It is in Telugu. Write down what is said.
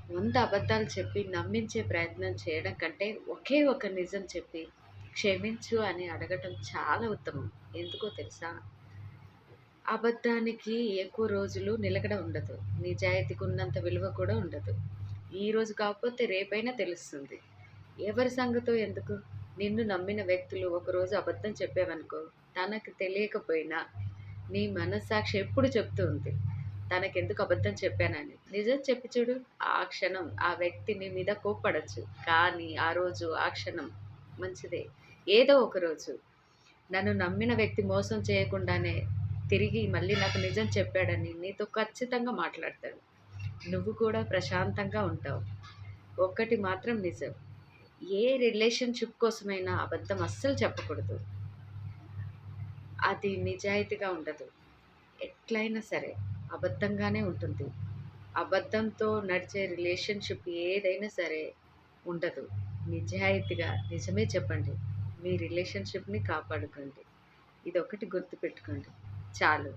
100 అబద్ధాలు చెప్పి నమ్మించే ప్రయత్నం చేయడం కంటే, ఒకే ఒక నిజం చెప్పి క్షమించు అని అడగటం చాలా ఉత్తమం. ఎందుకో తెలుసా? అబద్ధానికి ఎక్కువ రోజులు నిలకడ ఉండదు. నిజాయితీకి ఉన్నంత విలువ కూడా ఉండదు. ఈరోజు కాకపోతే రేపైనా తెలుస్తుంది. ఎవరి సంగతో ఎందుకు? నిన్ను నమ్మిన వ్యక్తులు ఒకరోజు అబద్ధం చెప్పావనుకో, తనకు తెలియకపోయినా నీ మనస్సాక్షి ఎప్పుడు చెప్తూ ఉంది. తనకెందుకు అబద్ధం చెప్పానని. నిజం చెప్పి చూడు. ఆ క్షణం ఆ వ్యక్తి నీ మీద కోప్పడొచ్చు. కానీ ఆ రోజు, ఆ క్షణం మంచిదే. ఏదో ఒక రోజు నన్ను నమ్మిన వ్యక్తి మోసం చేయకుండానే తిరిగి మళ్ళీ నాకు నిజం చెప్పాడని నీతో ఖచ్చితంగా మాట్లాడతాడు. నువ్వు కూడా ప్రశాంతంగా ఉంటావు. ఒక్కటి మాత్రం నిజం. ఏ రిలేషన్‌షిప్ కోసమైనా అబద్ధం అస్సలు చెప్పకూడదు. అది నిజాయితీగా ఉండదు. ఎట్లైనా సరే అబద్ధంగానే ఉంటుంది. అబద్ధంతో నడిచే రిలేషన్‌షిప్ ఏదైనా సరే ఉండదు. నిజాయితీగా నిజమే చెప్పండి. మీ రిలేషన్‌షిప్‌ని కాపాడుకోండి. ఇదొక్కటి గుర్తుపెట్టుకోండి. చాలు.